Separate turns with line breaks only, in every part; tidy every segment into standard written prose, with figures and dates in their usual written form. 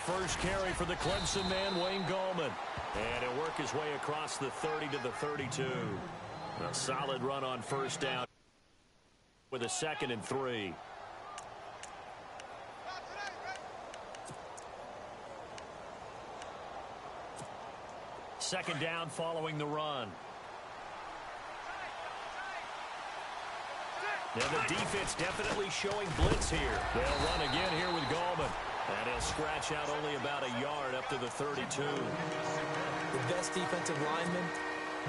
first carry for the Clemson man, Wayne Gallman. And he'll work his way across the 30 to the 32. A solid run on first down with a 2nd and 3. Second down following the run. Now the defense definitely showing blitz here. They'll run again here with Gallman. And he'll scratch out only about a yard up to the 32.
The best defensive linemen,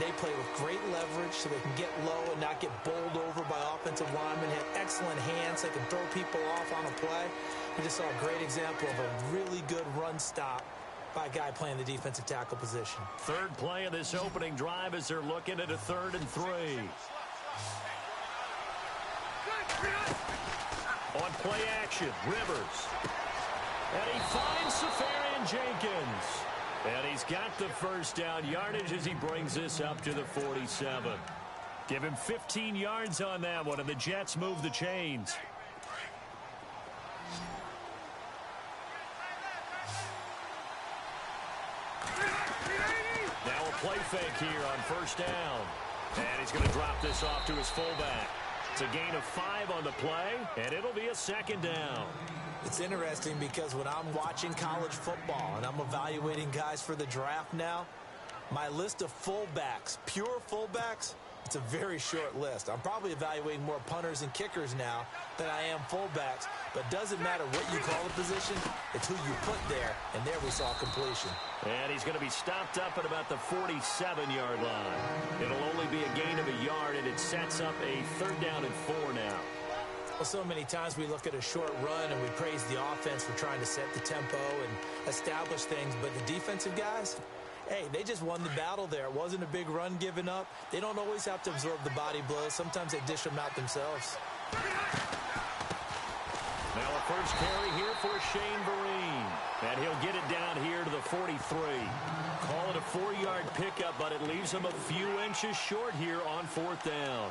they play with great leverage so they can get low and not get bowled over by offensive linemen. Have excellent hands. They can throw people off on a play. We just saw a great example of a really good run stop by a guy playing the defensive tackle position. Third play of this opening drive as they're looking at a 3rd and 3. On play action, Rivers. And he finds Safarian Jenkins. And he's got the first down yardage as he brings this up to the 47. Give him 15 yards on that one, and the Jets move the chains. Now a play fake here on first down. And he's going to drop this off to his fullback. It's a gain of 5 on the play, and it'll be a 2nd down. It's interesting because when I'm watching college football and I'm evaluating guys for the draft now, my list of fullbacks, pure fullbacks, it's a very short list. I'm probably evaluating more punters and kickers now than I am fullbacks, but it doesn't matter what you call the position, it's who you put there, and there we saw completion. And he's going to be stopped up at about the 47-yard line. It'll only be a gain of a yard, and it sets up a 3rd down and 4 now. Well, so many times we look at a short run and we praise the offense for trying to set the tempo and establish things, but the defensive guys, hey, they just won the battle there. It wasn't a big run given up. They don't always have to absorb the body blows. Sometimes they dish them out themselves. Now a first carry here for Shane Vereen. And he'll get it down here to the 43. Call it a 4-yard pickup, but it leaves him a few inches short here on 4th down.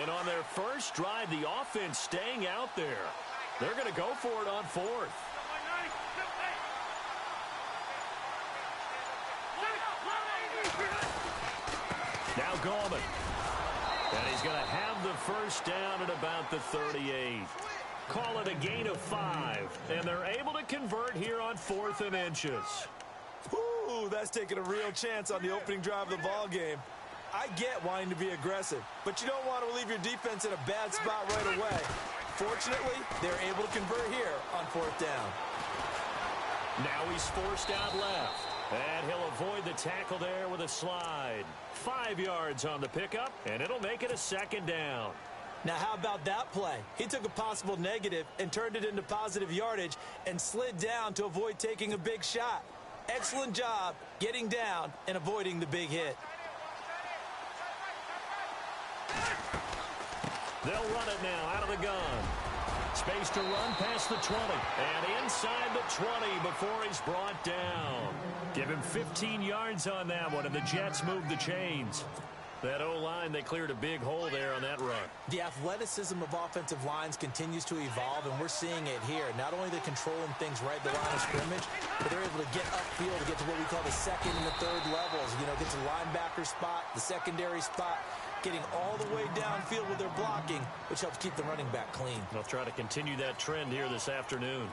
And on their first drive, the offense staying out there. They're going to go for it on 4th. Now Gallman. And he's going to have the first down at about the 38. Call it a gain of 5. And they're able to convert here on 4th and inches. Ooh, that's taking a real chance on the opening drive of the ball game. I get wanting to be aggressive, but you don't want to leave your defense in a bad spot right away. Fortunately, they're able to convert here on 4th down. Now he's forced out left, and he'll avoid the tackle there with a slide. 5 yards on the pickup, and it'll make it a 2nd down. Now how about that play? He took a possible negative and turned it into positive yardage and slid down to avoid taking a big shot. Excellent job getting down and avoiding the big hit. They'll run it now out of the gun. Space to run past the 20. And inside the 20 before he's brought down. Give him 15 yards on that one, and the Jets move the chains. That O-line, they cleared a big hole there on that run. The athleticism of offensive lines continues to evolve, and we're seeing it here. Not only are they controlling things right at the line of scrimmage, but they're able to get upfield to get to what we call the 2nd and the 3rd levels. You know, get to the linebacker spot, the secondary spot, getting all the way downfield with their blocking, which helps keep the running back clean. They'll try to continue that trend here this afternoon.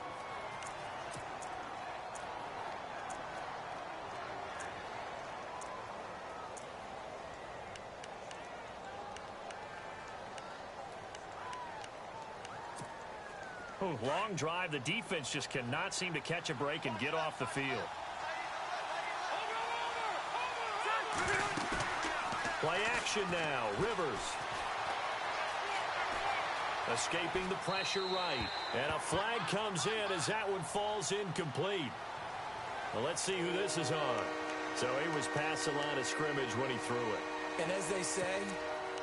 Long drive. The defense just cannot seem to catch a break and get off the field. Play action now. Rivers. Escaping the pressure right. And a flag comes in as that one falls incomplete. Well, let's see who this is on. So he was past the line of scrimmage when he threw it.
And as they say,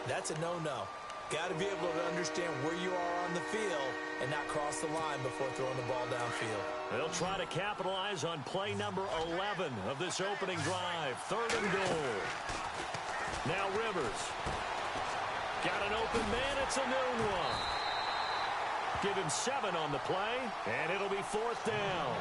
that's a no-no. Got to be able to understand where you are on the field and not cross the line before throwing the ball downfield.
They'll try to capitalize on play number 11 of this opening drive. 3rd and goal. Now Rivers. Got an open man. It's a noon one. Give him 7 on the play, and it'll be 4th down.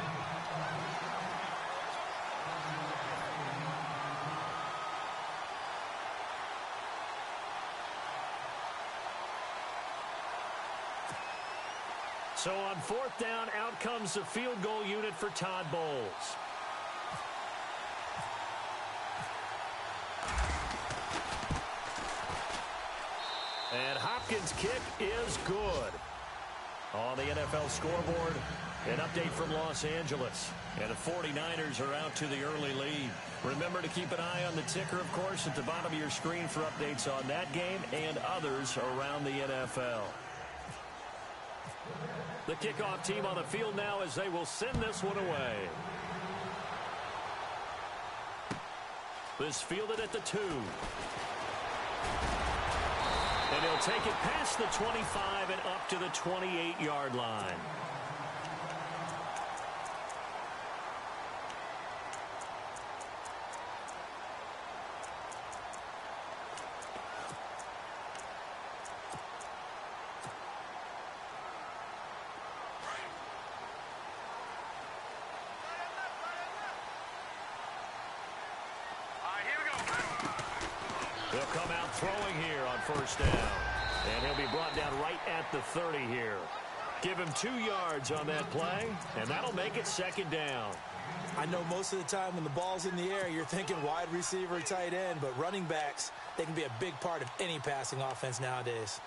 So on 4th down, out comes the field goal unit for Todd Bowles. And Hopkins' kick is good. On the NFL scoreboard, an update from Los Angeles. And the 49ers are out to the early lead. Remember to keep an eye on the ticker, of course, at the bottom of your screen for updates on that game and others around the NFL. The kickoff team on the field now as they will send this one away. This fielded at the 2. And he'll take it past the 25 and up to the 28-yard line. He'll come out throwing here on 1st down. And he'll be brought down right at the 30 here. Give him 2 yards on that play, and that'll make it 2nd down.
I know most of the time when the ball's in the air, you're thinking wide receiver, tight end, but running backs, they can be a big part of any passing offense nowadays.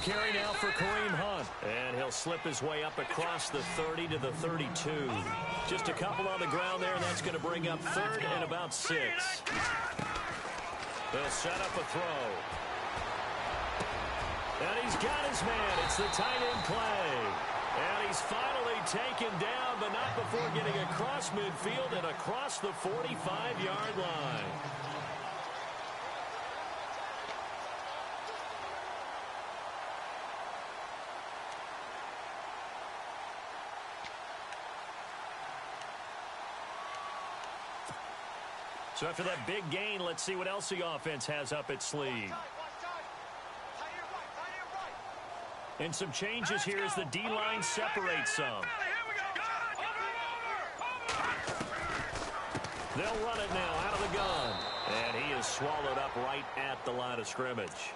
Carry now for Kareem Hunt. And he'll slip his way up across the 30 to the 32. Just a couple on the ground there, and that's going to bring up 3rd and about 6. They'll set up a throw. And he's got his man. It's the tight end play. And he's finally taken down, but not before getting across midfield and across the 45-yard line. So after that big gain, let's see what else the offense has up its sleeve. And some changes here as the D-line separates some. They'll run it now out of the gun. And he is swallowed up right at the line of scrimmage.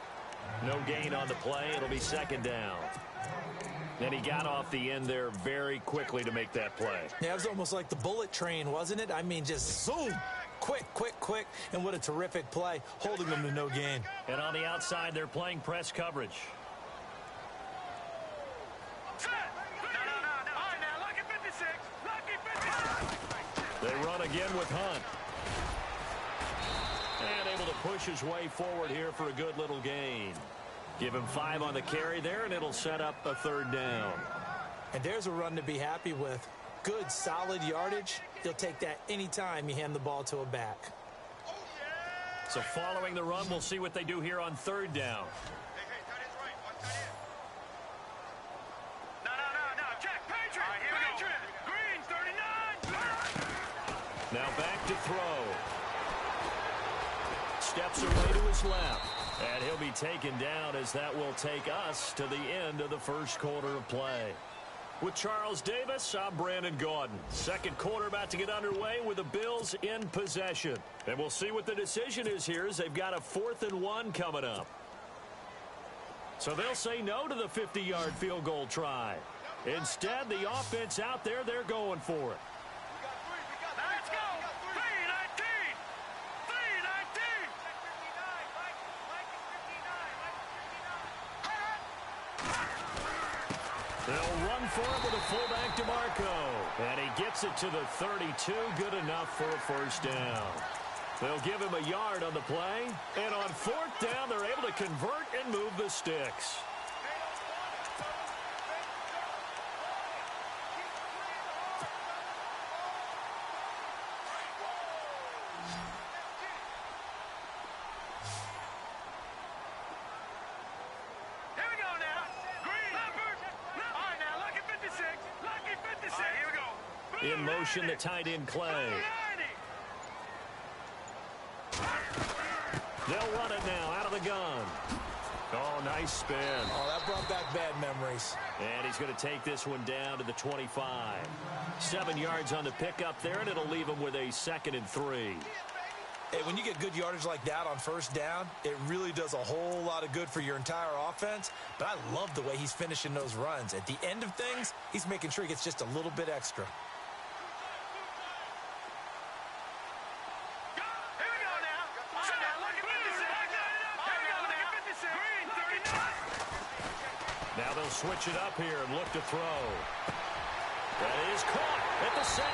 No gain on the play. It'll be 2nd down. And he got off the end there very quickly to make that play.
Yeah, it was almost like the bullet train, wasn't it? I mean, just zoom. Quick, quick, quick. And what a terrific play, holding them to no gain.
And on the outside, they're playing press coverage. They run again with Hunt. And able to push his way forward here for a good little gain. Give him 5 on the carry there, and it'll set up a 3rd down.
And there's a run to be happy with. Good, solid yardage. He'll take that anytime you hand the ball to a back.
So following the run, we'll see what they do here on 3rd down. Now back to throw. Steps away to his left. And he'll be taken down as that will take us to the end of the 1st quarter of play. With Charles Davis, I'm Brandon Gaudin. 2nd quarter about to get underway with the Bills in possession. And we'll see what the decision is here as they've got a 4th and 1 coming up. So they'll say no to the 50-yard field goal try. Instead, the offense out there, they're going for it.
Let's go! 3-19! 3-19!
They'll run for it with a fullback, DeMarco. And he gets it to the 32. Good enough for a first down. They'll give him a yard on the play. And on fourth down, they're able to convert and move the sticks. In motion, the tight end, Clay. They'll run it now out of the gun. Oh, nice spin.
Oh, that brought back bad memories.
And he's going to take this one down to the 25. 7 yards on the pickup there, and it'll leave him with a 2nd and 3.
Hey, when you get good yardage like that on first down, it really does a whole lot of good for your entire offense. But I love the way he's finishing those runs. At the end of things, he's making sure he gets just a little bit extra.
Now they'll switch it up here and look to throw. That is caught at the 7.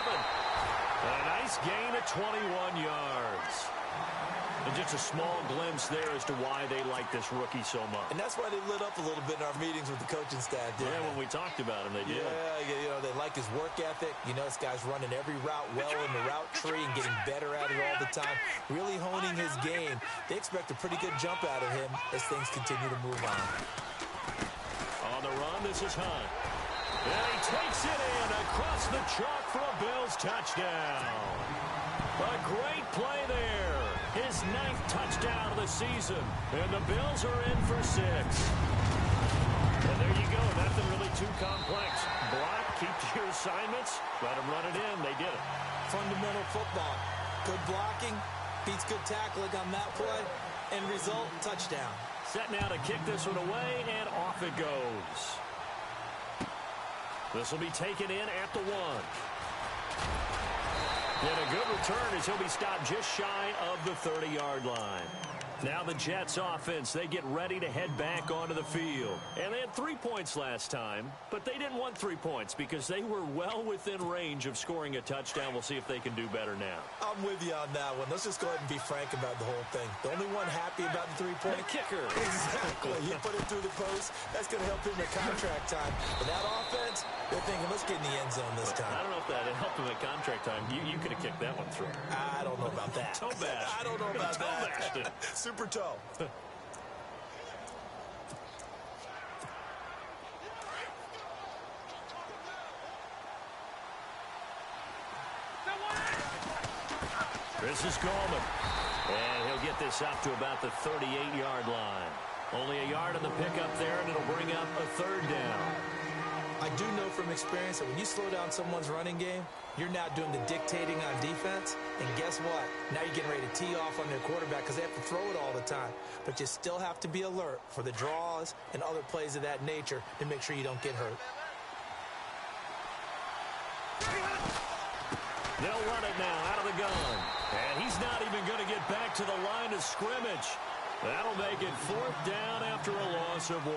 A nice gain of 21 yards. And just a small glimpse there as to why they like this rookie so much.
And that's why they lit up a little bit in our meetings with the coaching staff.
Yeah, when we talked about him, they did.
Yeah, you know, they like his work ethic. You know, this guy's running every route well in the route tree and getting better at it all the time. Really honing his game. They expect a pretty good jump out of him as things continue to move on.
On the run, this is Hunt. And he takes it in across the chalk for a Bills touchdown. A great play there. His 9th touchdown of the season. And the Bills are in for 6. And there you go. Nothing really too complex. Block, keep to your assignments, let them run it in. They did it.
Fundamental football. Good blocking, beats good tackling on that play. End result, touchdown.
Set now to kick this one away, and off it goes. This will be taken in at the 1. And a good return as he'll be stopped just shy of the 30-yard line. Now the Jets offense, they get ready to head back onto the field. And they had 3 points last time, but they didn't want 3 points because they were well within range of scoring a touchdown. We'll see if they can do better now.
I'm with you on that one. Let's just go ahead and be frank about the whole thing. The only one happy about the 3-point?
The kicker.
Exactly. He put it through the post. That's going to help him at contract time. But that offense, they're thinking, let's get in the end zone this time.
I don't know if that helped him at contract time. You could have kicked that one through.
I don't know about that.
Toe bash.
I don't know about that. Super toe.
This is Coleman. And he'll get this up to about the 38-yard line. Only a yard on the pickup there, and it'll bring up a 3rd down.
I do know from experience that when you slow down someone's running game, you're now doing the dictating on defense. And guess what? Now you're getting ready to tee off on their quarterback because they have to throw it all the time. But you still have to be alert for the draws and other plays of that nature to make sure you don't get hurt.
They'll run it now out of the gun. And he's not even going to get back to the line of scrimmage. That'll make it 4th down after a loss of 1.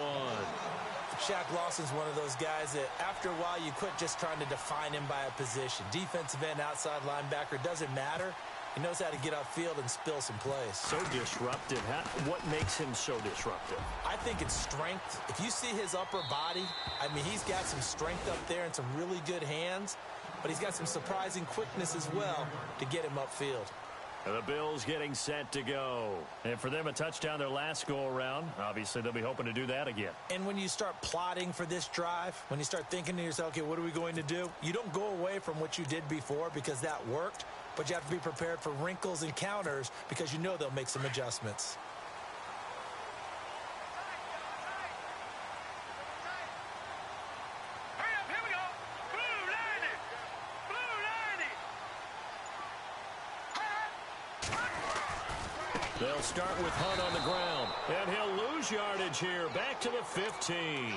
Shaq Lawson's one of those guys that after a while you quit just trying to define him by a position. Defensive end, outside linebacker, doesn't matter. He knows how to get upfield and spill some plays.
So disruptive. What makes him so disruptive?
I think it's strength. If you see his upper body, I mean, he's got some strength up there and some really good hands, but he's got some surprising quickness as well to get him upfield.
And the Bills getting set to go. And for them, a touchdown their last go-around. Obviously, they'll be hoping to do that again.
And when you start plotting for this drive, when you start thinking to yourself, okay, what are we going to do? You don't go away from what you did before because that worked, but you have to be prepared for wrinkles and counters because you know they'll make some adjustments.
They'll start with Hunt on the ground, and he'll lose lose yardage here. Back to the 15.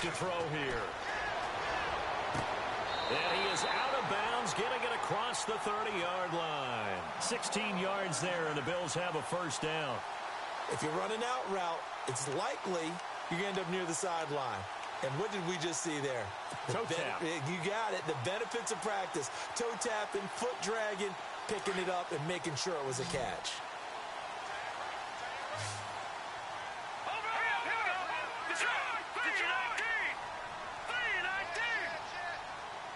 To throw here. And he is out of bounds, getting it across the 30-yard line.
16 yards there, and the Bills have a first down.
If you run an out route, it's likely you're going to end up near the sideline. And what did we just see there?
Toe tap.
You got it. The benefits of practice. Toe tapping, foot dragging, picking it up, and making sure it was a catch.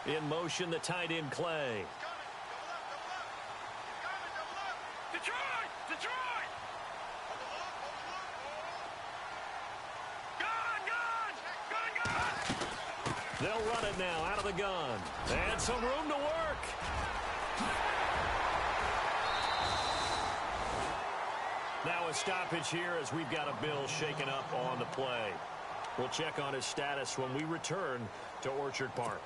In motion, the tight end, Clay.
Detroit! Gun!
They'll run it now out of the gun. And some room to work. Now a stoppage here as we've got a Bill shaken up on the play. We'll check on his status when we return to Orchard Park.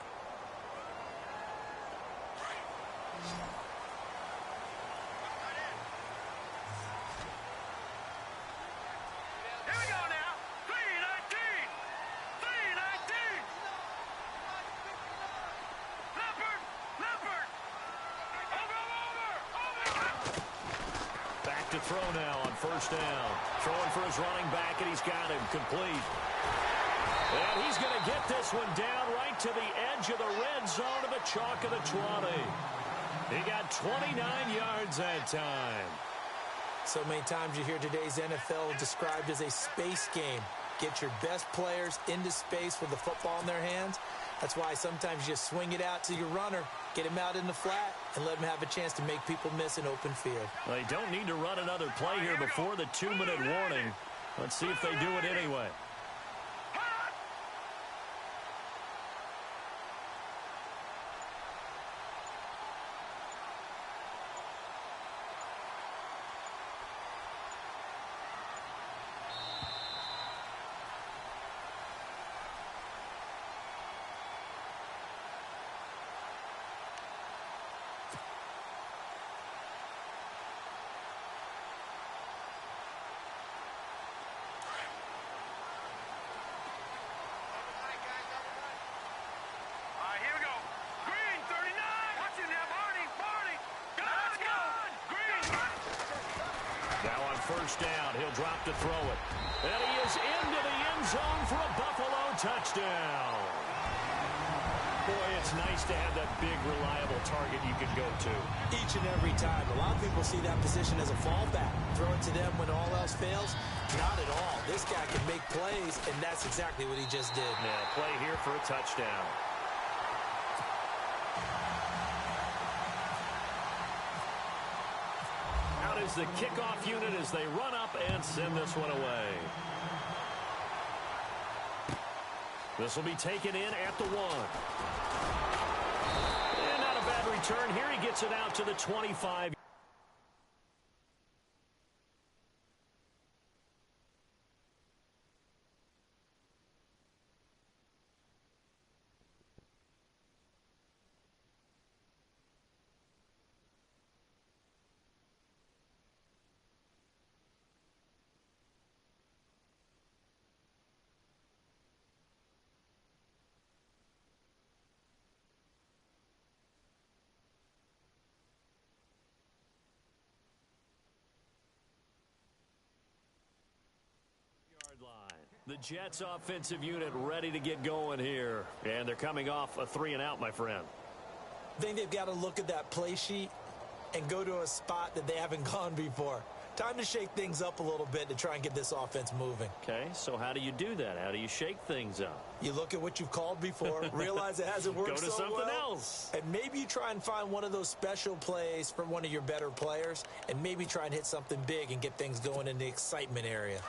To throw now on first down. Throwing for his running back, and he's got him complete. And he's going to get this one down right to the edge of the red zone of the chalk of the 20. He got 29 yards that time.
So many times you hear today's NFL described as a space game. Get your best players into space with the football in their hands. That's why sometimes you just swing it out to your runner, get him out in the flat, and let him have a chance to make people miss an open field.
Well, they don't need to run another play here before the 2-minute warning. Let's see if they do it anyway. First down, he'll drop to throw it. And he is into the end zone for a Buffalo touchdown. Boy, it's nice to have that big, reliable target you can go to.
Each and every time. A lot of people see that position as a fallback. Throw it to them when all else fails. Not at all. This guy can make plays, and that's exactly what he just did.
Yeah, play here for a touchdown. Is the kickoff unit as they run up and send this one away. This will be taken in at the 1. And not a bad return here. He gets it out to the 25. The Jets offensive unit ready to get going here. And they're coming off a 3-and-out, my friend.
I think they've got to look at that play sheet and go to a spot that they haven't gone before. Time to shake things up a little bit to try and get this offense moving.
Okay, so how do you do that? How do you shake things up?
You look at what you've called before, realize it hasn't worked so well.
Go to something else.
And maybe you try and find one of those special plays for one of your better players, and maybe try and hit something big and get things going in the excitement area.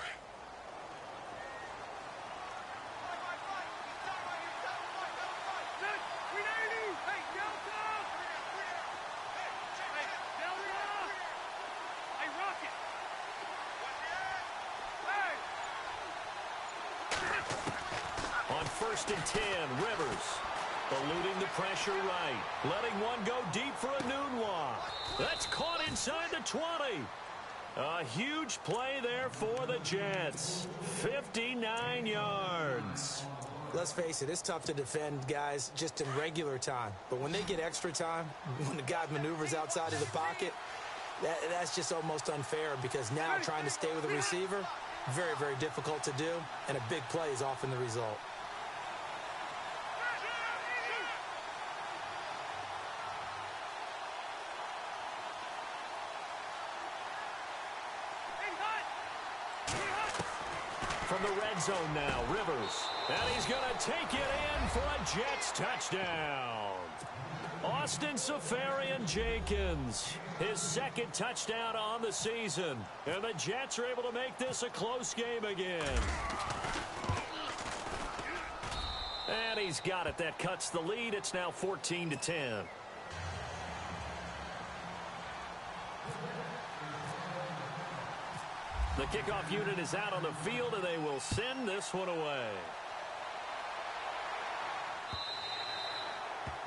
First and 10, Rivers. Eluding the pressure right. Letting one go deep for a noon walk. That's caught inside the 20. A huge play there for the Jets. 59 yards.
Let's face it, it's tough to defend guys just in regular time. But when they get extra time, when the guy maneuvers outside of the pocket, that's just almost unfair because now trying to stay with the receiver, very, very difficult to do, and a big play is often the result.
From the red zone now, Rivers. And he's going to take it in for a Jets touchdown. Austin Seferian-Jenkins, his second touchdown on the season. And the Jets are able to make this a close game again. And he's got it. That cuts the lead. It's now 14-10. The kickoff unit is out on the field, and they will send this one away.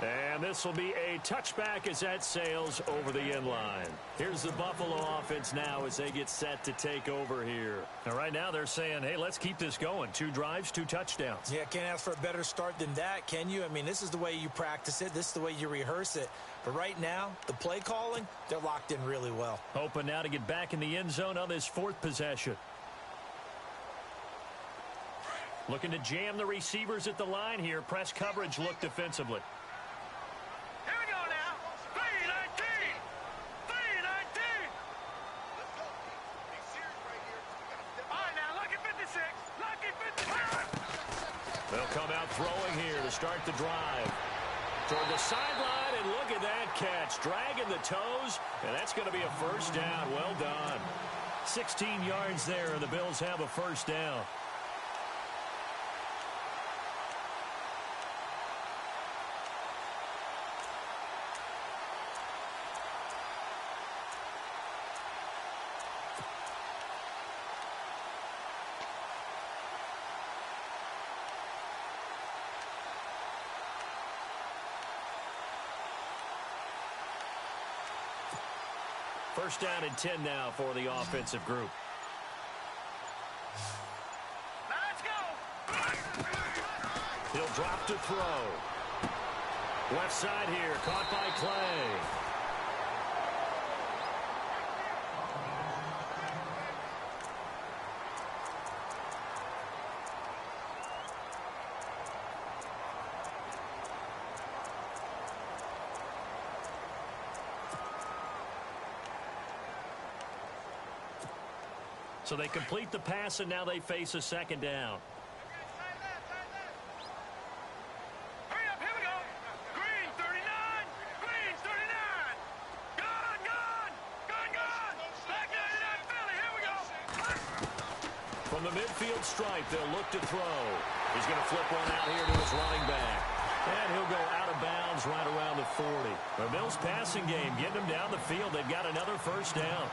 And this will be a touchback as that sails over the end line. Here's the Buffalo offense now as they get set to take over here. And right now they're saying, hey, let's keep this going. 2 drives, 2 touchdowns.
Yeah, can't ask for a better start than that, can you? I mean, this is the way you practice it. This is the way you rehearse it. But right now, the play calling, they're locked in really well.
Hoping now to get back in the end zone on this 4th possession. Looking to jam the receivers at the line here. Press coverage look defensively. They'll come out throwing here to start the drive. Toward the sideline, and look at that catch. Dragging the toes, and that's going to be a first down. Well done. 16 yards there, and the Bills have a first down. First down and 10 now for the offensive group.
Let's go.
He'll drop to throw. Left side here, caught by Clay. So they complete the pass, and now they face a second down.
Hurry up, here we go. Green, 39. Green, 39. Gone. Back 99, Philly, here we go.
From the midfield stripe, they'll look to throw. He's going to flip one out here to his running back. And he'll go out of bounds right around the 40. The Bills passing game, getting them down the field. They've got another first down.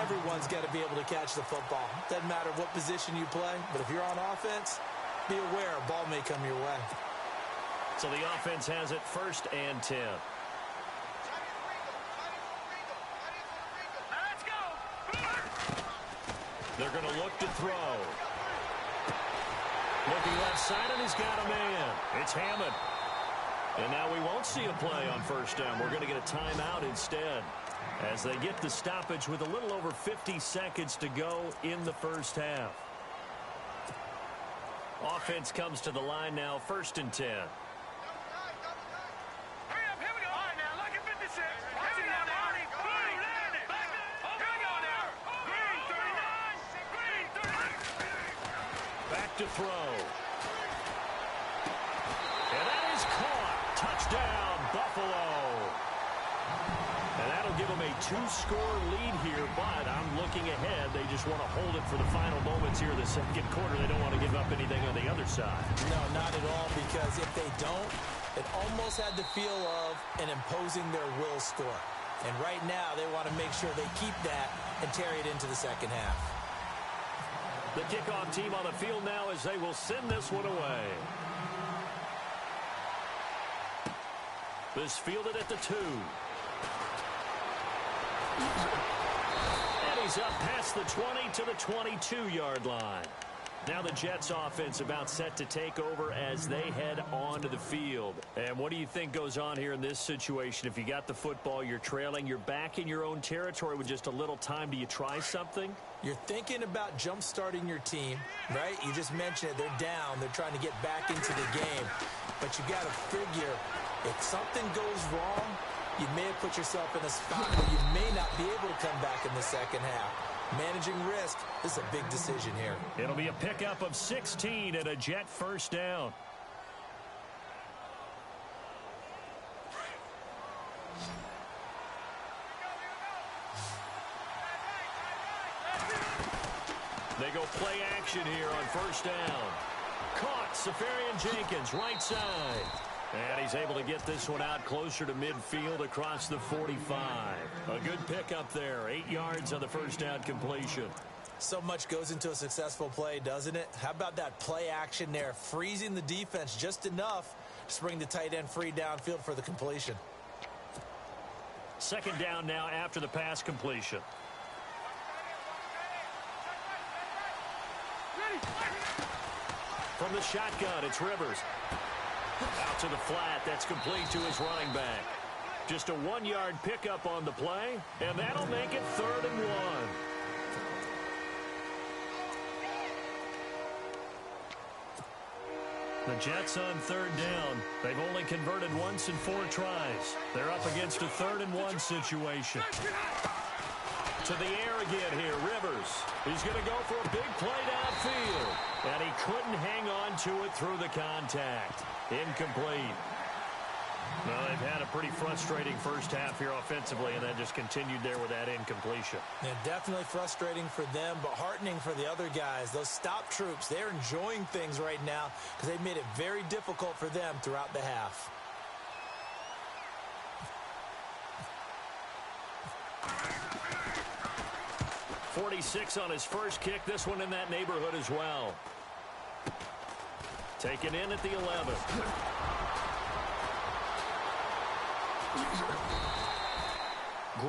Everyone's got to be able to catch the football. Doesn't matter what position you play, but if you're on offense, be aware a ball may come your way.
So the offense has it first and 10.
Let's go.
They're going to look to throw. Looking left side, and he's got a man. It's Hammond. And now we won't see a play on first down. We're going to get a timeout instead, as they get the stoppage with a little over 50 seconds to go in the first half. Offense comes to the line now, first and 10.
Hurry up, here we go. All right, now, look at 56. Here we go now. Green, landed. Back up. Here we go now. Green, 39. Green, 39.
Back to throw. And that is caught. Touchdown, Buffalo. And that'll give them a 2-score lead here, but I'm looking ahead. They just want to hold it for the final moments here in the second quarter. They don't want to give up anything on the other side.
No, not at all, because if they don't, it almost had the feel of an imposing their will score. And right now, they want to make sure they keep that and carry it into the second half.
The kickoff team on the field now as they will send this one away. This fielded at the 2. And he's up past the 20 to the 22-yard line. Now the Jets offense about set to take over as they head onto the field. And what do you think goes on here in this situation? If you got the football, you're trailing, you're back in your own territory with just a little time. Do you try something?
You're thinking about jump-starting your team, right? You just mentioned it. They're down. They're trying to get back into the game. But you got to figure if something goes wrong, you may have put yourself in a spot where you may not be able to come back in the second half. Managing risk, this is a big decision here.
It'll be a pickup of 16 and a Jet first down. They go play action here on first down. Caught, Safarian Jenkins, right side. And he's able to get this one out closer to midfield across the 45. A good pickup there. 8 yards on the first down completion.
So much goes into a successful play, doesn't it? How about that play action there? Freezing the defense just enough to bring the tight end free downfield for the completion.
Second down now after the pass completion. From the shotgun, it's Rivers. Out to the flat. That's complete to his running back. Just a 1-yard pickup on the play, and that'll make it 3rd and 1. The Jets on 3rd down. They've only converted once in 4 tries. They're up against a 3rd and 1 situation. To the air again here, Rivers. He's going to go for a big play downfield. And he couldn't hang on to it through the contact. Incomplete. Well, they've had a pretty frustrating first half here offensively, and then just continued there with that incompletion.
Yeah, definitely frustrating for them, but heartening for the other guys. Those stop troops, they're enjoying things right now because they've made it very difficult for them throughout the half.
.46 on his first kick. This one in that neighborhood as well. Taken in at the 11.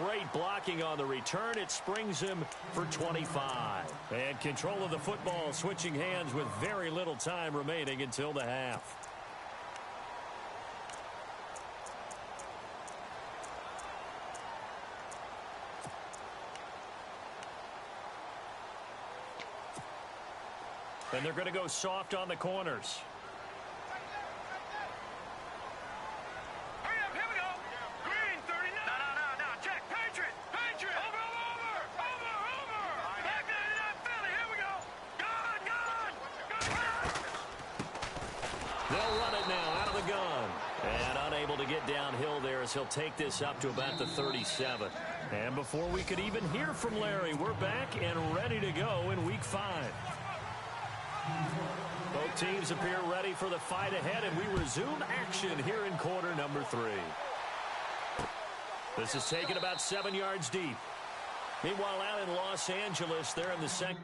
Great blocking on the return. It springs him for 25. And control of the football switching hands with very little time remaining until the half. And they're going to go soft on the corners.
Hurry up, here we go. Green, 39. No, check. Patriot. Over. Back 99, Philly, here we go. Gun.
They'll run it now out of the gun. And unable to get downhill there as he'll take this up to about the 37. And before we could even hear from Larry, we're back and ready to go in Week 5. Both teams appear ready for the fight ahead, and we resume action here in quarter number 3. This is taken about 7 yards deep. Meanwhile, out in Los Angeles, they're in the second.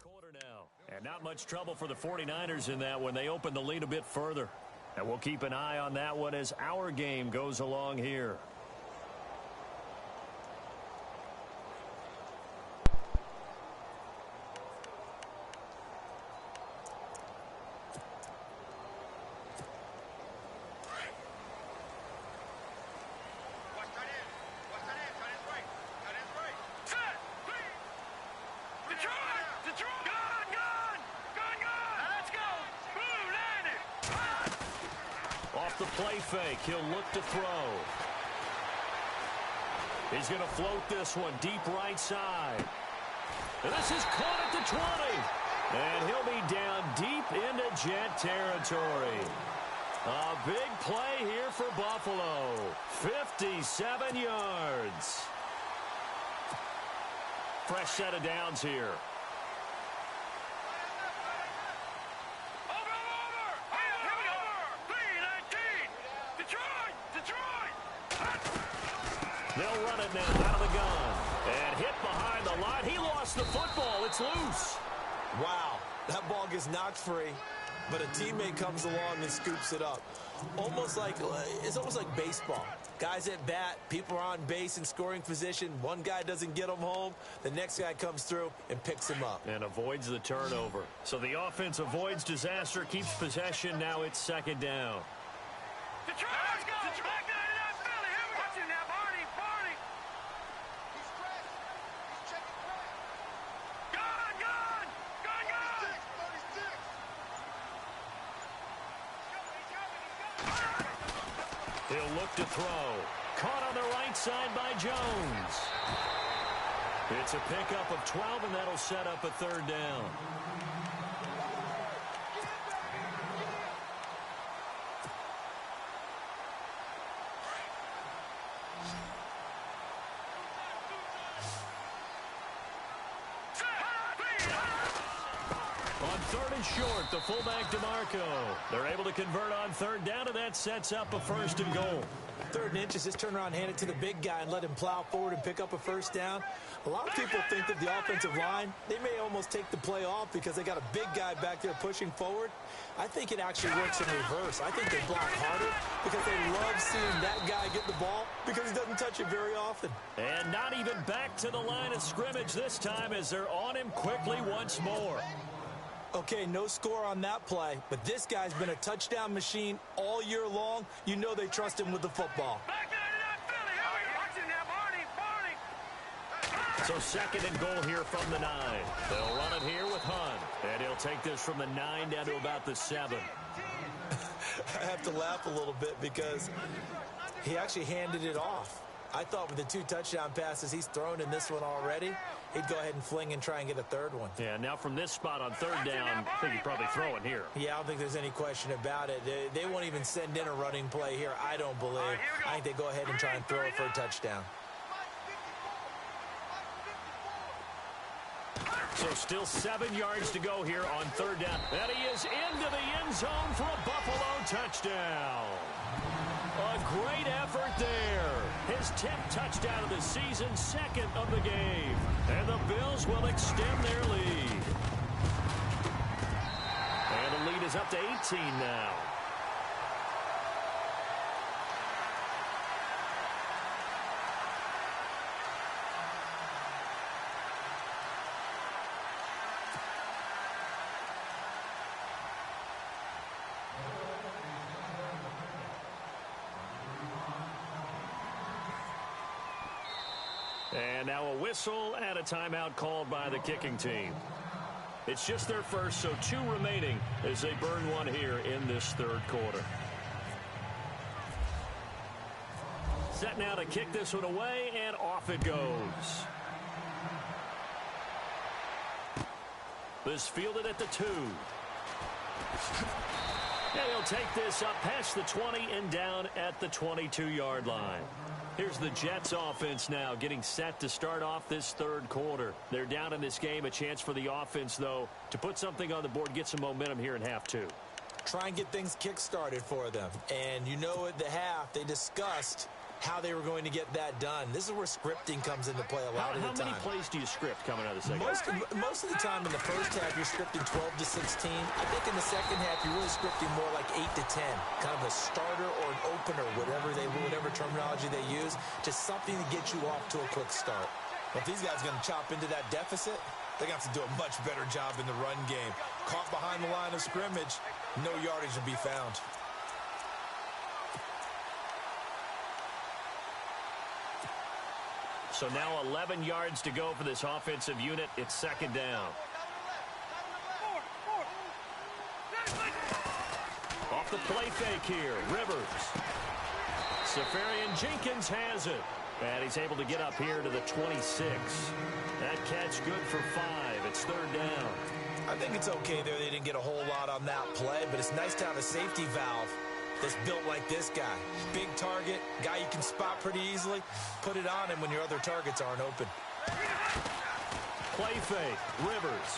Quarter now. And not much trouble for the 49ers in that when they open the lead a bit further. And we'll keep an eye on that one as our game goes along here. The play fake. He'll look to throw. He's going to float this one deep right side. And this is caught at the 20. And he'll be down deep into Jet territory. A big play here for Buffalo. 57 yards. Fresh set of downs here. They'll run it now out of the gun. And hit behind the line. He lost the football. It's loose.
Wow, that ball gets knocked free, but a teammate comes along and scoops it up. It's almost like baseball. Guys at bat, people are on base in scoring position. One guy doesn't get him home. The next guy comes through and picks him up.
And avoids the turnover. So the offense avoids disaster, keeps possession. Now it's second down.
Let's go. Back nine and out, Philly. Here we go. Watch it now, Barney. He's crashing. He's checking crack. Gun. 36.
He'll look to throw. Caught on the right side by Jones. It's a pickup of 12, and that'll set up a third down. Third and short, the fullback DeMarco. They're able to convert on third down, and that sets up a first and goal.
3rd and inches, just turn around, hand it to the big guy, and let him plow forward and pick up a first down. A lot of people think that the offensive line, they may almost take the play off because they got a big guy back there pushing forward. I think it actually works in reverse. I think they block harder because they love seeing that guy get the ball because he doesn't touch it very often.
And not even back to the line of scrimmage this time as they're on him quickly once more.
Okay, no score on that play, but this guy's been a touchdown machine all year long. You know they trust him with the football.
Back nine and out, Philly. Here we go. Watch it now, Barney.
So second and goal here from the 9. They'll run it here with Hunt. And he'll take this from the 9 down to about the 7.
I have to laugh a little bit because he actually handed it off. I thought with the 2 touchdown passes he's thrown in this one already, he'd go ahead and fling and try and get a third one.
Yeah, now from this spot on third down, I think he'd probably throw it here.
Yeah, I don't think there's any question about it. They won't even send in a running play here, I don't believe. I think they go ahead and try and throw it for a touchdown.
So still 7 yards to go here on third down. And he is into the end zone for a Buffalo touchdown. A great effort there. His 10th touchdown of the season, 2nd of the game. And the Bills will extend their lead. And the lead is up to 18 now. And now a whistle and a timeout called by the kicking team. It's just their first, so 2 remaining as they burn one here in this third quarter. Set now to kick this one away, and off it goes. This fielded at the 2. And he'll take this up past the 20 and down at the 22-yard line. Here's the Jets offense now getting set to start off this third quarter. They're down in this game. A chance for the offense, though, to put something on the board, get some momentum here in half 2.
Try and get things kick-started for them. And you know at the half, they discussed how they were going to get that done. This is where scripting comes into play a lot of the time.
How many plays do you script coming out of the second?
Most of the time in the first half, you're scripting 12 to 16. I think in the second half, you're really scripting more like 8 to 10. Kind of a starter or an opener, whatever terminology they use, just something to get you off to a quick start. If these guys are going to chop into that deficit, they're going to have to do a much better job in the run game. Caught behind the line of scrimmage, no yardage will be found.
So now 11 yards to go for this offensive unit. It's second down. Off the play fake here, Rivers. Safarian Jenkins has it. And he's able to get up here to the 26. That catch good for 5. It's third down.
I think it's okay there. They didn't get a whole lot on that play, but it's nice to have a safety valve that's built like this guy. Big target, guy you can spot pretty easily. Put it on him when your other targets aren't open.
Play fake, Rivers.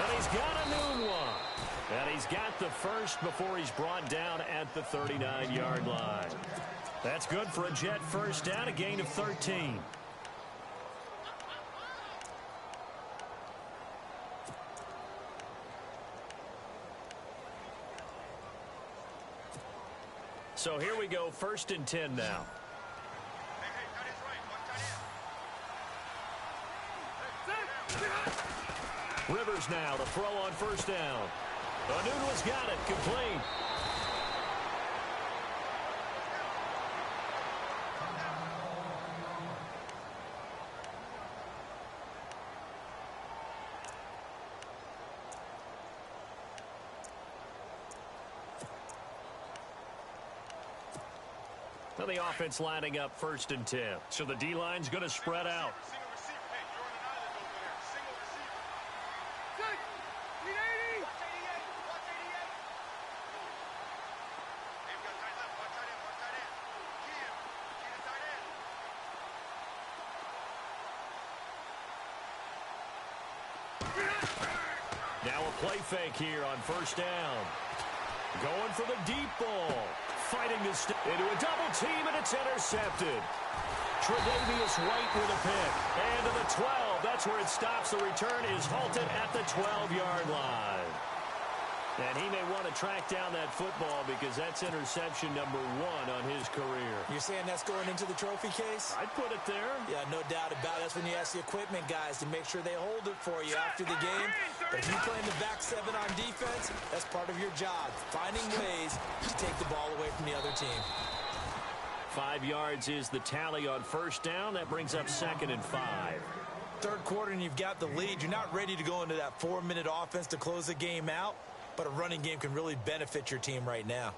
And he's got a new one. And he's got the first before he's brought down at the 39-yard line. That's good for a Jet first down, a gain of 13. So here we go, 1st and 10 now. Rivers now to throw on 1st down. Anunua's got it, complete. Now the offense lining up 1st and 10. So the D-line's going to spread out. Now a play fake here on 1st down. Going for the deep ball. Fighting to step into a double team, and it's intercepted. Tre'Davious White with a pick. And to the 12. That's where it stops. The return is halted at the 12-yard line. And he may want to track down that football because that's interception number 1 on his career.
You're saying that's going into the trophy case?
I'd put it there.
Yeah, no doubt about it. That's when you ask the equipment guys to make sure they hold it for you after the game. But if you play in the back 7 on defense, that's part of your job, finding ways to take the ball away from the other team.
5 yards is the tally on 1st down. That brings up 2nd and 5.
Third quarter and you've got the lead. You're not ready to go into that 4-minute offense to close the game out, but a running game can really benefit your team right now.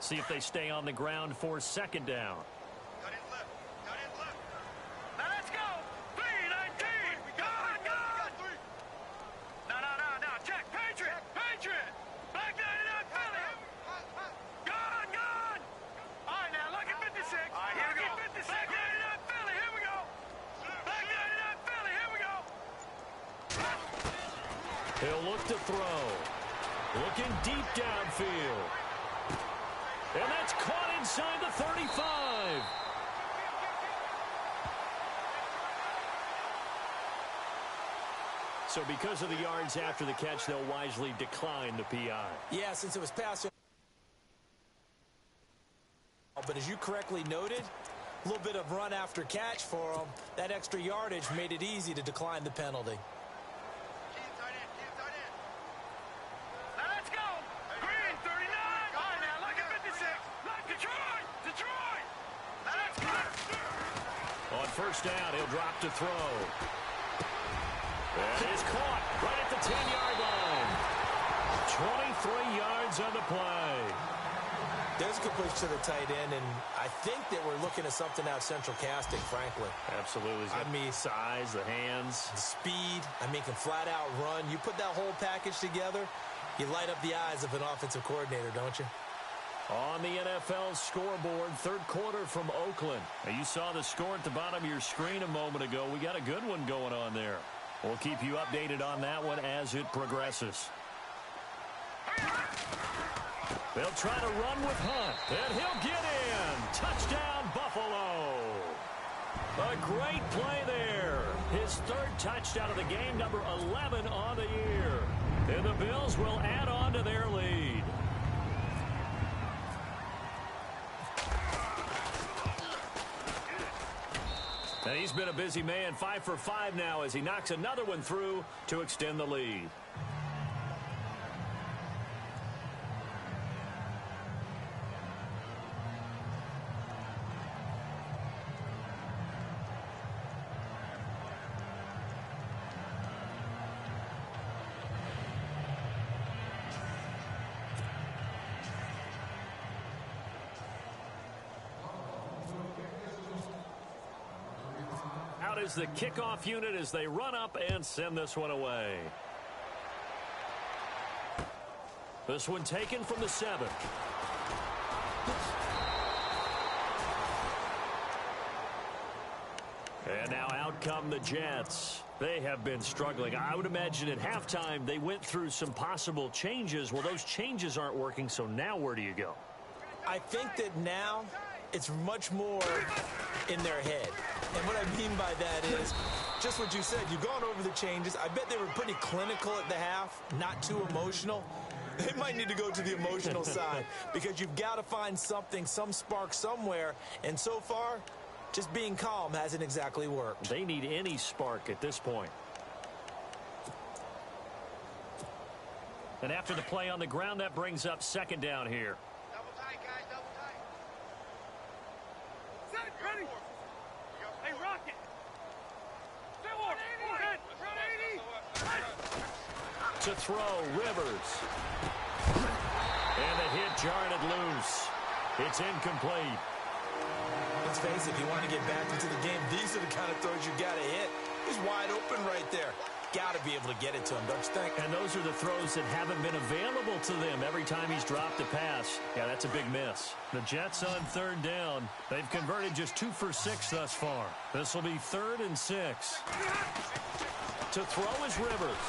See if they stay on the ground for 2nd down.
Cut in left. Cut in left. Now let's go. 3-19. Go. No. Check. Patriot. Back 99 Philly. Gone. All right, now look at 56. All right, here we go. 56. Back 99 Philly. Here we go. Back 99 Philly. Here we go.
He'll look to throw. Looking deep downfield. And that's caught inside the 35. So because of the yards after the catch, they'll wisely decline the PI.
Yeah, since it was passed. But as you correctly noted, a little bit of run after catch for them. That extra yardage made it easy to decline the penalty.
On 1st down, he'll drop to throw. And he's caught right at the 10-yard line. 23 yards on the play.
There's a good push to the tight end, and I think that we're looking at something out of central casting, frankly.
Absolutely.
I mean,
size, the hands.
the speed, can flat out run. You put that whole package together, you light up the eyes of an offensive coordinator, don't you?
On the NFL scoreboard, 3rd quarter from Oakland. Now, you saw the score at the bottom of your screen a moment ago. We got a good one going on there. We'll keep you updated on that one as it progresses. They'll try to run with Hunt, and he'll get in. Touchdown, Buffalo. A great play there. His 3rd touchdown of the game, number 11 on the year. And the Bills will add on to their lead. And he's been a busy man, 5 for 5 now as he knocks another one through to extend the lead. is the kickoff unit as they run up and send this one away. This one taken from the 7. And now out come the Jets. They have been struggling. I would imagine at halftime they went through some possible changes. Well, those changes aren't working, so now where do you go?
I think that now it's much more in their head. And what I mean by that is just what you said. You've gone over the changes. I bet they were pretty clinical at the half, not too emotional. They might need to go to the emotional side because you've got to find something, some spark somewhere. And so far, just being calm hasn't exactly worked.
They need any spark at this point. And after the play on the ground, that brings up 2nd down here.
Double tight, guys, double tight. Set, ready. Hey, Rocket.
To throw, Rivers. And the hit jarred it loose. It's incomplete.
Let's face it, if you want to get back into the game, these are the kind of throws you got to hit. He's wide open right there. Got to be able to get it to him, don't you think?
And those are the throws that haven't been available to them every time he's dropped a pass. Yeah, that's a big miss. The Jets on 3rd down. They've converted just 2 for 6 thus far. This will be 3rd and 6. To throw is Rivers.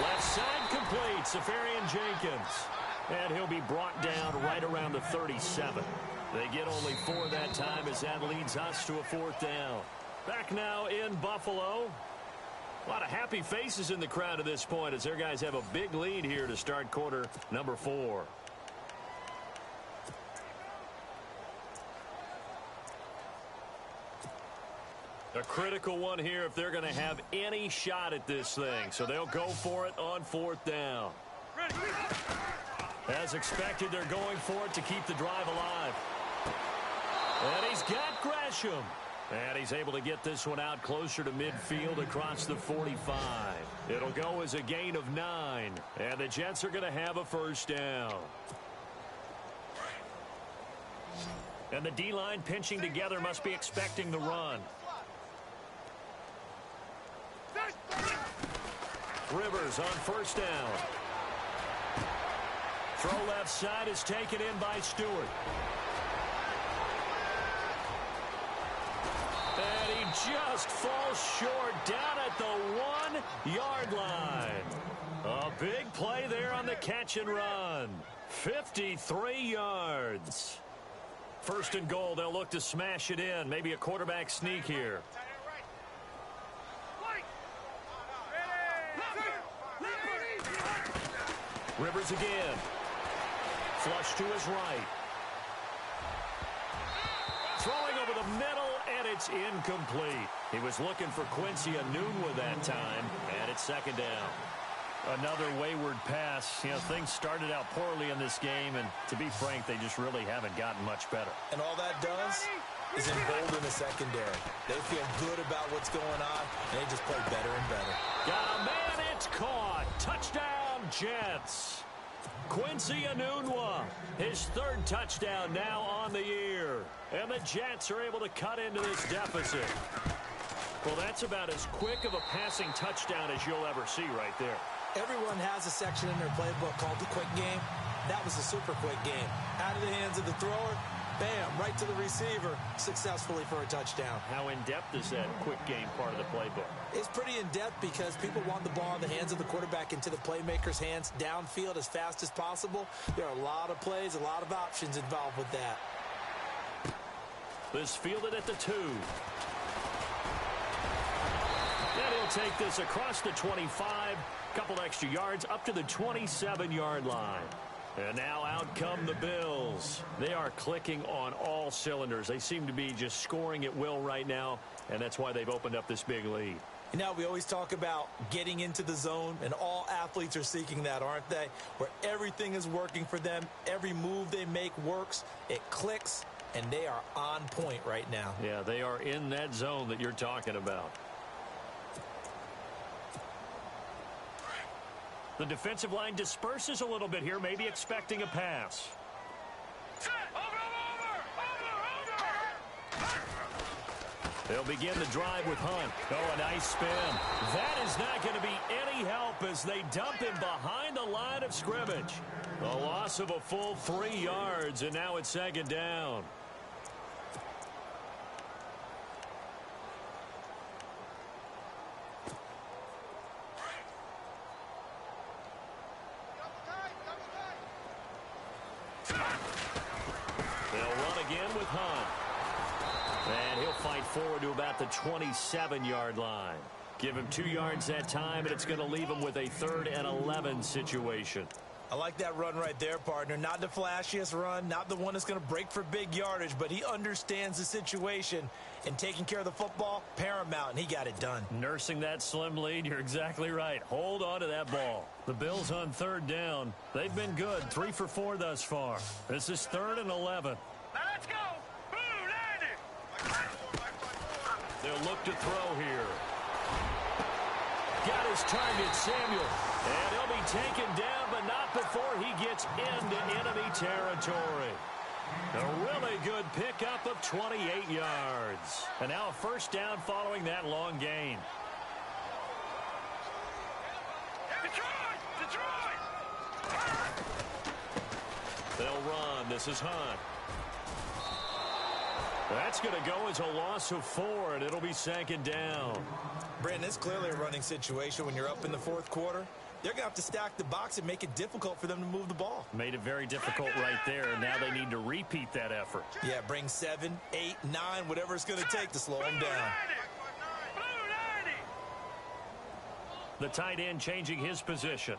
Left side complete, Safarian Jenkins. And he'll be brought down right around the 37. They get only 4 that time as that leads us to a 4th down. Back now in Buffalo. A lot of happy faces in the crowd at this point as their guys have a big lead here to start quarter number 4. A critical one here if they're going to have any shot at this thing. So they'll go for it on 4th down. As expected, they're going for it to keep the drive alive. And he's got Gresham. And he's able to get this one out closer to midfield across the 45. It'll go as a gain of 9. And the Jets are going to have a 1st down. And the D-line pinching together must be expecting the run. Rivers on 1st down. Throw left side is taken in by Stewart. And he just falls short down at the 1-yard line. A big play there on the catch and run. 53 yards. 1st and goal, they'll look to smash it in. Maybe a quarterback sneak here. Rivers again. Flush to his right. Throwing over the middle, and it's incomplete. He was looking for Quincy Enunwa that time, and it's 2nd down. Another wayward pass. You know, things started out poorly in this game, and to be frank, they just really haven't gotten much better.
And all that does is embolden the secondary. They feel good about what's going on, and they just play better and better.
Got a man, it's caught. Touchdown, Jets. Quincy Enunwa, his 3rd touchdown now on the year. And the Jets are able to cut into this deficit. Well, that's about as quick of a passing touchdown as you'll ever see right there.
Everyone has a section in their playbook called the quick game. That was a super quick game. Out of the hands of the thrower, bam, right to the receiver, successfully for a touchdown.
How in-depth is that quick game part of the playbook?
It's pretty in-depth because people want the ball in the hands of the quarterback into the playmaker's hands downfield as fast as possible. There are a lot of plays, a lot of options involved with that.
This fielded at the 2. And he'll take this across the 25, couple extra yards up to the 27-yard line. And now out come the Bills. They are clicking on all cylinders. They seem to be just scoring at will right now, and that's why they've opened up this big lead.
You know, we always talk about getting into the zone, and all athletes are seeking that, aren't they? Where everything is working for them, every move they make works, it clicks, and they are on point right now.
Yeah, they are in that zone that you're talking about. The defensive line disperses a little bit here, maybe expecting a pass. They'll begin the drive with Hunt. Oh, a nice spin. That is not going to be any help as they dump him behind the line of scrimmage. A loss of a full 3 yards, and now it's second down. They'll run again with Hunt. And he'll fight forward to about the 27-yard line. Give him 2 yards that time, and it's going to leave him with a 3rd and 11 situation.
I like that run right there, partner. Not the flashiest run, not the one that's going to break for big yardage, but he understands the situation, and taking care of the football, paramount, and he got it done.
Nursing that slim lead, you're exactly right. Hold on to that ball. The Bills on 3rd down. They've been good, 3 for 4 thus far. This is 3rd and 11.
Now let's go. Boom, Andy.
They'll look to throw here. Got his target, Samuel. And he'll be taken down, but not before he gets into enemy territory. A really good pickup of 28 yards. And now a 1st down following that long gain.
Detroit!
They'll run. This is Hunt. That's going to go as a loss of 4, and it'll be 2nd down.
Brandon, it's clearly a running situation when you're up in the 4th quarter. They're going to have to stack the box and make it difficult for them to move the ball.
Made it very difficult right there. Now they need to repeat that effort.
Yeah, bring 7, 8, 9, whatever it's going to take to slow them down.
The tight end changing his position.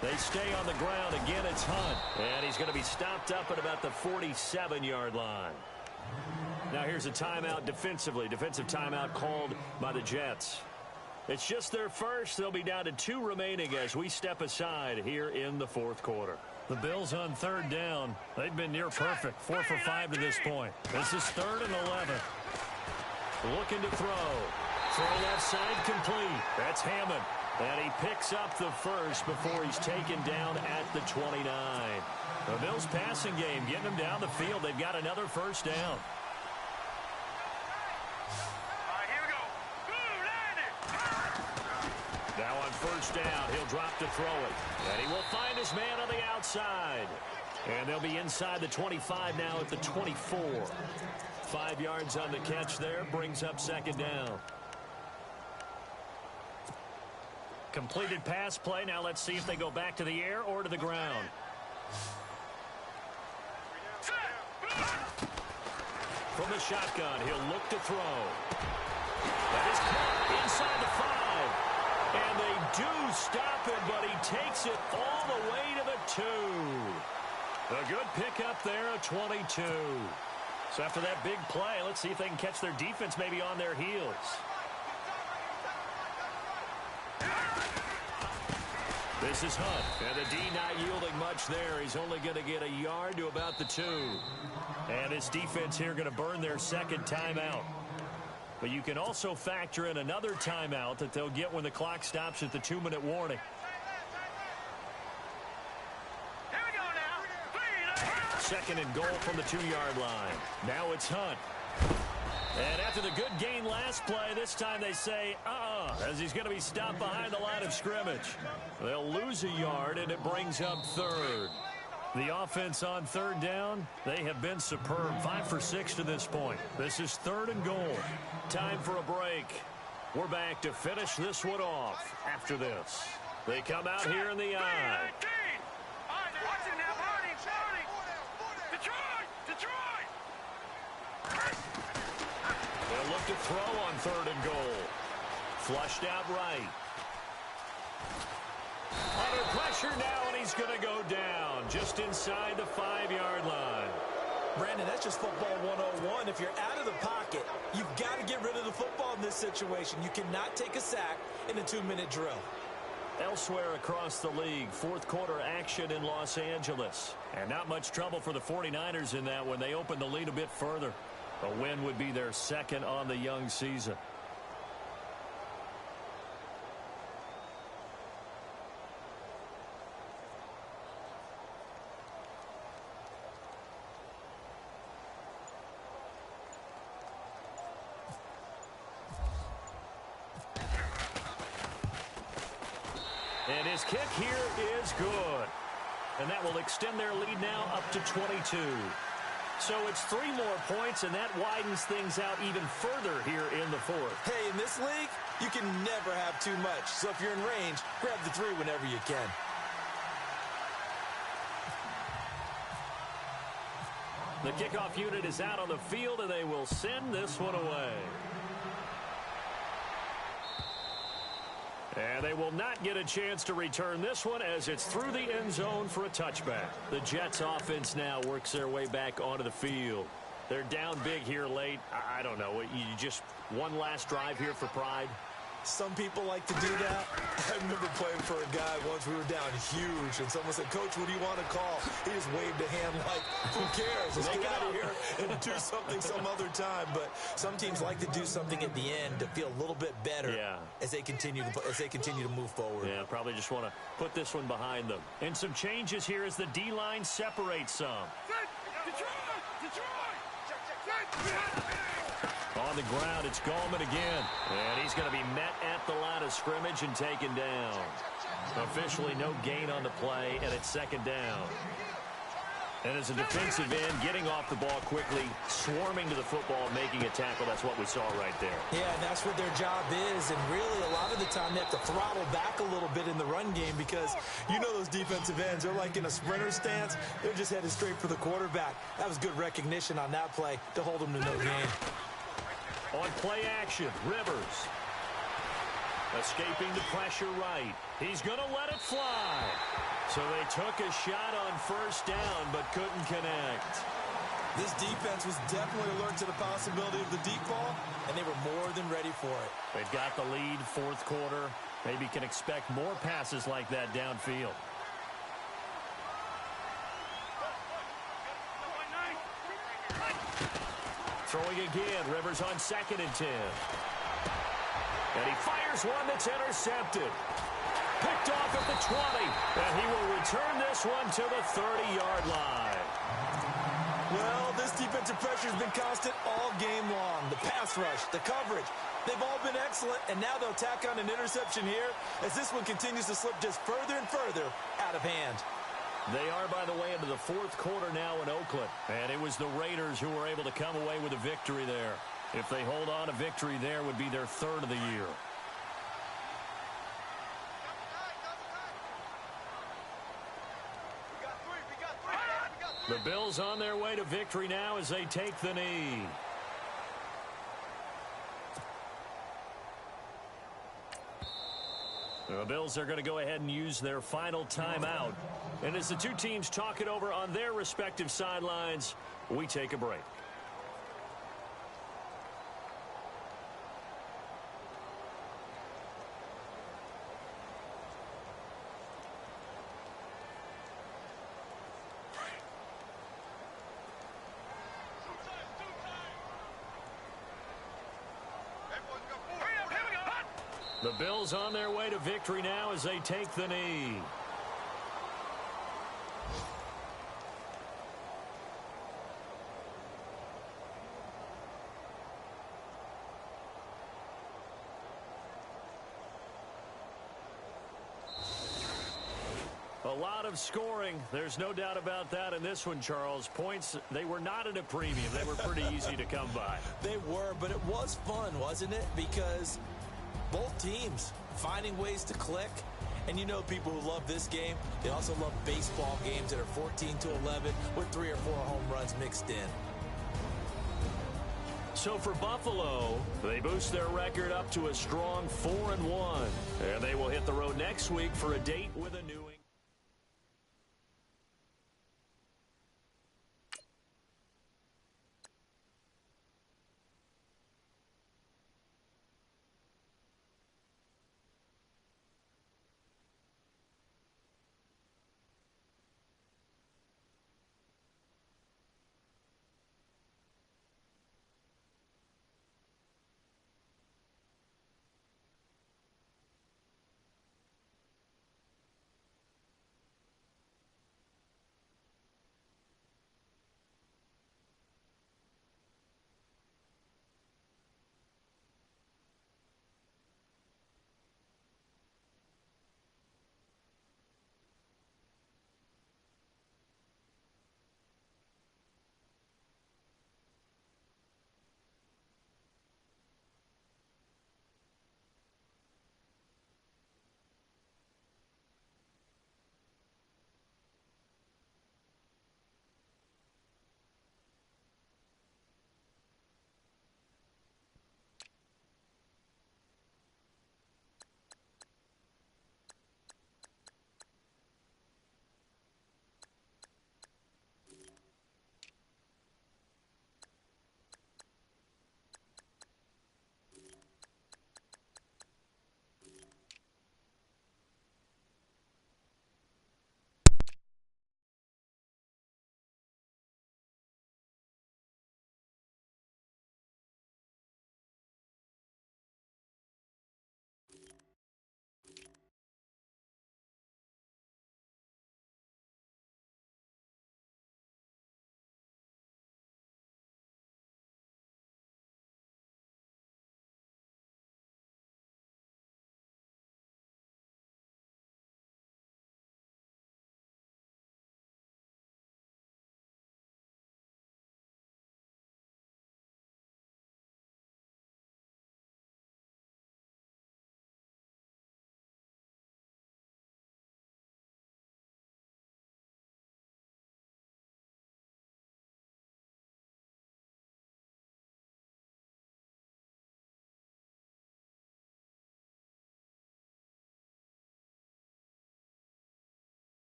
They stay on the ground. Again, it's Hunt. And he's going to be stopped up at about the 47-yard line. Now here's a timeout defensively. Defensive timeout called by the Jets. It's just their first. They'll be down to 2 remaining as we step aside here in the 4th quarter. The Bills on 3rd down. They've been near perfect. 4 for 5 to this point. This is 3rd and 11. Looking to throw. Throw left side complete. That's Hammond. And he picks up the first before he's taken down at the 29. The Bills passing game getting them down the field. They've got another 1st down. Now on 1st down, he'll drop to throw it. And he will find his man on the outside. And they'll be inside the 25 now at the 24. 5 yards on the catch there, brings up 2nd down. Completed pass play. Now let's see if they go back to the air or to the ground. From the shotgun, he'll look to throw. That is caught inside the 5. And they do stop him, but he takes it all the way to the 2. A good pickup there, a 22. So after that big play, let's see if they can catch their defense maybe on their heels. This is Hunt, and the D not yielding much there. He's only going to get a yard to about the 2. And his defense here going to burn their 2nd timeout. But you can also factor in another timeout that they'll get when the clock stops at the 2-minute warning.
Here we go now.
2nd and goal from the 2-yard line. Now it's Hunt. And after the good gain last play, this time they say, as he's going to be stopped behind the line of scrimmage. They'll lose a yard, and it brings up 3rd. The offense on 3rd down, they have been superb. 5 for 6 to this point. This is 3rd and goal. Time for a break. We're back to finish this one off after this. They come out here in the eye. They'll look to throw on 3rd and goal. Flushed out right. Under pressure now, and he's going to go down just inside the 5-yard line.
Brandon, that's just football 101. If you're out of the pocket, you've got to get rid of the football in this situation. You cannot take a sack in a 2-minute drill.
Elsewhere across the league, 4th quarter action in Los Angeles. And not much trouble for the 49ers in that when they open the lead a bit further. A win would be their 2nd on the young season. And his kick here is good. And that will extend their lead now up to 22. So it's 3 more points, and that widens things out even further here in the fourth.
Hey, in this league, you can never have too much. So if you're in range, grab the 3 whenever you can.
The kickoff unit is out on the field, and they will send this one away. And they will not get a chance to return this one as it's through the end zone for a touchback. The Jets offense now works their way back onto the field. They're down big here late. I don't know. You just one last drive here for pride?
Some people like to do that. I remember playing for a guy once. We were down huge, and someone said, "Coach, what do you want to call?" He just waved a hand like, "Who cares? Let's get out of here and do something some other time." But some teams like to do something at the end to feel a little bit better as they continue to move forward.
Yeah, probably just want to put this one behind them. And some changes here as the D-line separates some. On the ground, it's Gallman again. And he's going to be met at the line of scrimmage and taken down. Officially no gain on the play, and it's second down. And as a defensive end, getting off the ball quickly, swarming to the football, making a tackle, that's what we saw right there.
Yeah, and that's what their job is. And really, a lot of the time, they have to throttle back a little bit in the run game because you know those defensive ends, they're like in a sprinter stance. They're just headed straight for the quarterback. That was good recognition on that play to hold them to no gain.
On play action, Rivers. Escaping the pressure right. He's going to let it fly. So they took a shot on first down, but couldn't connect.
This defense was definitely alert to the possibility of the deep ball, and they were more than ready for it.
They've got the lead, fourth quarter. Maybe can expect more passes like that downfield. Throwing again, Rivers on 2nd and 10. And he fires one that's intercepted. Picked off at the 20. And he will return this one to the 30-yard line.
Well, this defensive pressure has been constant all game long. The pass rush, the coverage, they've all been excellent. And now they'll tack on an interception here as this one continues to slip just further and further out of hand.
They are, by the way, into the fourth quarter now in Oakland. And it was the Raiders who were able to come away with a victory there. If they hold on, a victory there would be their 3rd of the year. The Bills on their way to victory now as they take the knee. The Bills are going to go ahead and use their final timeout. And as the two teams talk it over on their respective sidelines, we take a break. The Bills on their way to victory now as they take the knee. A lot of scoring. There's no doubt about that in this one, Charles. Points, they were not at a premium. They were pretty easy to come by.
They were, but it was fun, wasn't it? Because both teams finding ways to click. And you know people who love this game, they also love baseball games that are 14-11 with 3 or 4 home runs mixed in.
So for Buffalo, they boost their record up to a strong 4-1. And they will hit the road next week for a date with a New England.